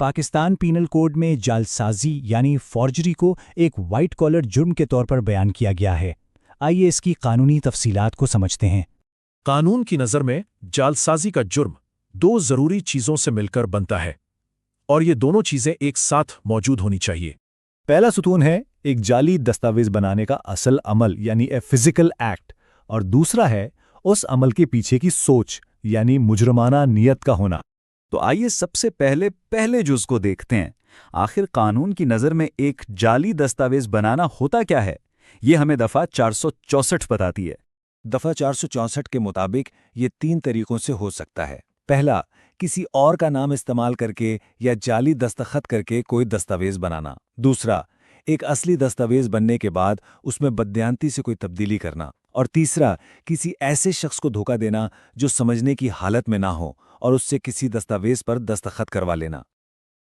Pakistan penal code में जालसाजी यानी फॉर्जरी को एक वाइट कॉलर जुर्म के तौर पर बयान किया गया है। आइए इसकी कानूनी तफसीलात को समझते हैं। कानून की नज़र में जालसाजी का जुर्म दो ज़रूरी चीज़ों से मिलकर बनता है और ये दोनों चीज़ें एक साथ मौजूद होनी चाहिए। पहला सुतून है एक जाली दस्तावेज बनाने का असल अमल यानी ए फिजिकल एक्ट, और दूसरा है उस अमल के पीछे की सोच यानी मुजरमाना नियत का होना। तो आइए सबसे पहले जुज़ को देखते हैं। आखिर कानून की नज़र में एक जाली दस्तावेज बनाना होता क्या है, ये हमें दफ़ा 464 बताती है। दफ़ा 464 के मुताबिक ये 3 तरीक़ों से हो सकता है। पहला, किसी और का नाम इस्तेमाल करके या जाली दस्तखत करके कोई दस्तावेज बनाना। दूसरा, एक असली दस्तावेज बनने के बाद उसमें बदयांती से कोई तब्दीली करना। और तीसरा, किसी ऐसे शख्स को धोखा देना जो समझने की हालत में ना हो और उससे किसी दस्तावेज पर दस्तखत करवा लेना।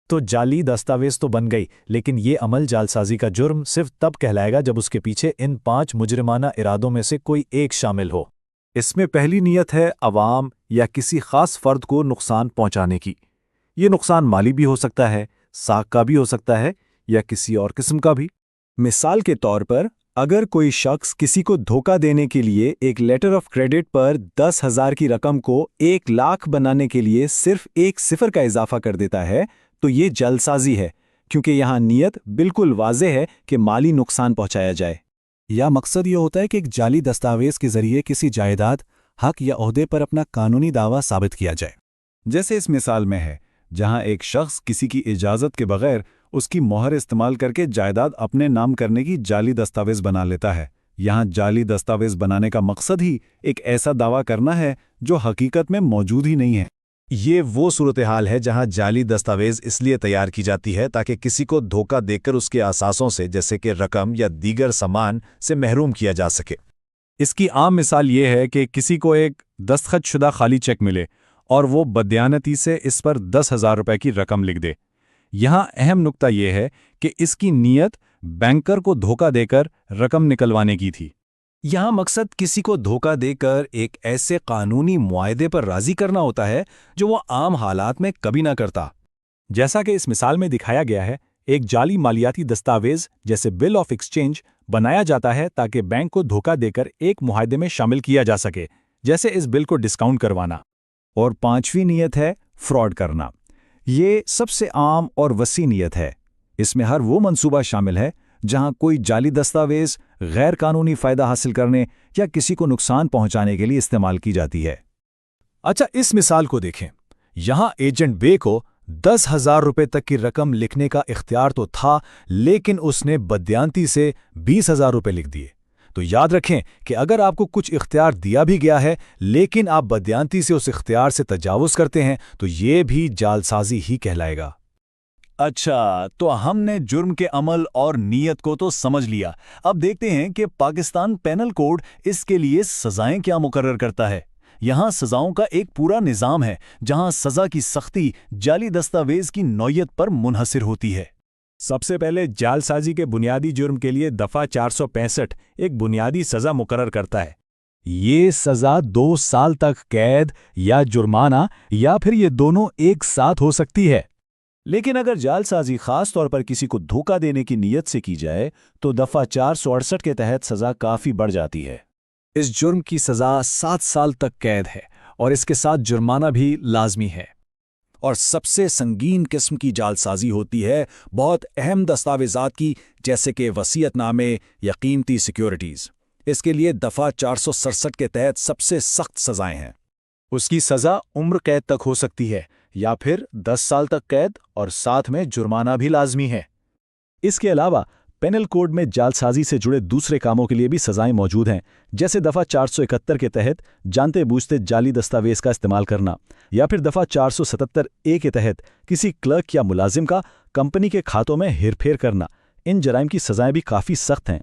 तो जाली दस्तावेज तो बन गई, लेकिन ये अमल जालसाजी का जुर्म सिर्फ तब कहलाएगा जब उसके पीछे इन 5 मुजरिमाना इरादों में से कोई एक शामिल हो। इसमें पहली नीयत है अवाम या किसी खास फर्द को नुकसान पहुंचाने की। ये नुकसान माली भी हो सकता है, साख का भी हो सकता है, या किसी और किस्म का भी। मिसाल के तौर पर अगर कोई शख्स किसी को धोखा देने के लिए एक लेटर ऑफ क्रेडिट पर 10,000 की रकम को 1 लाख बनाने के लिए सिर्फ एक सिफर का इजाफा कर देता है, तो ये जालसाजी है, क्योंकि यहाँ नीयत बिल्कुल वाज़ेह है कि माली नुकसान पहुंचाया जाए। या मकसद ये होता है कि एक जाली दस्तावेज के जरिए किसी जायदाद, हक या ओहदे पर अपना कानूनी दावा साबित किया जाए। जैसे इस मिसाल में है, जहां एक शख्स किसी की इजाज़त के बगैर उसकी मोहर इस्तेमाल करके जायदाद अपने नाम करने की जाली दस्तावेज बना लेता है। यहाँ जाली दस्तावेज बनाने का मकसद ही एक ऐसा दावा करना है जो हकीकत में मौजूद ही नहीं है। ये वो सूरत हाल है जहां जाली दस्तावेज इसलिए तैयार की जाती है ताकि किसी को धोखा देकर उसके असासों से, जैसे कि रकम या दीगर सामान से महरूम किया जा सके। इसकी आम मिसाल ये है कि किसी को एक दस्तखतशुदा खाली चेक मिले और वो बदयानती से इस पर 10,000 रुपए की रकम लिख दे। यहाँ अहम नुक्ता यह है कि इसकी नीयत बैंकर को धोखा देकर रकम निकलवाने की थी। यहाँ मकसद किसी को धोखा देकर एक ऐसे कानूनी मुआहदे पर राजी करना होता है जो वो आम हालात में कभी ना करता। जैसा कि इस मिसाल में दिखाया गया है, एक जाली मालियाती दस्तावेज जैसे बिल ऑफ एक्सचेंज बनाया जाता है ताकि बैंक को धोखा देकर एक मुआहदे में शामिल किया जा सके, जैसे इस बिल को डिस्काउंट करवाना। और 5वीं नीयत है फ्रॉड करना। ये सबसे आम और वसी नीयत है। इसमें हर वो मंसूबा शामिल है जहां कोई जाली दस्तावेज गैर कानूनी फ़ायदा हासिल करने या किसी को नुकसान पहुंचाने के लिए इस्तेमाल की जाती है। अच्छा, इस मिसाल को देखें। यहां एजेंट बे को 10,000 रुपए तक की रकम लिखने का इख्तियार तो था, लेकिन उसने बदयांती से 20,000 रुपए लिख दिए। तो याद रखें कि अगर आपको कुछ इख्तियार दिया भी गया है, लेकिन आप बदयांती से उस इख्तियार से तजावुज़ करते हैं, तो ये भी जालसाजी ही कहलाएगा। अच्छा, तो हमने जुर्म के अमल और नीयत को तो समझ लिया। अब देखते हैं कि पाकिस्तान पेनल कोड इसके लिए सज़ाएं क्या मुकर्रर करता है। यहाँ सज़ाओं का एक पूरा निज़ाम है, जहाँ सज़ा की सख्ती जाली दस्तावेज की नौयत पर मुनहसिर होती है। सबसे पहले जालसाजी के बुनियादी जुर्म के लिए दफ़ा 465 एक बुनियादी सज़ा मुकर्रर करता है। ये सज़ा 2 साल तक कैद या जुर्माना या फिर ये दोनों एक साथ हो सकती है। लेकिन अगर जालसाजी खास तौर पर किसी को धोखा देने की नीयत से की जाए तो दफ़ा 468 के तहत सज़ा काफ़ी बढ़ जाती है। इस जुर्म की सज़ा 7 साल तक कैद है और इसके साथ जुर्माना भी लाजमी है। और सबसे संगीन किस्म की जालसाजी होती है बहुत अहम दस्तावेज़ात की, जैसे कि वसीयतनामे या कीमती सिक्योरिटीज़। इसके लिए दफ़ा 467 के तहत सबसे सख्त सज़ाएं हैं। उसकी सज़ा उम्र कैद तक हो सकती है या फिर 10 साल तक कैद, और साथ में जुर्माना भी लाजमी है। इसके अलावा पेनल कोड में जालसाजी से जुड़े दूसरे कामों के लिए भी सजाएं मौजूद हैं, जैसे दफ़ा 471 के तहत जानते बूझते जाली दस्तावेज का इस्तेमाल करना, या फिर दफ़ा 477 के तहत किसी क्लर्क या मुलाजिम का कंपनी के खातों में हेरफेर करना। इन जराइम की सजाएं भी काफ़ी सख्त हैं।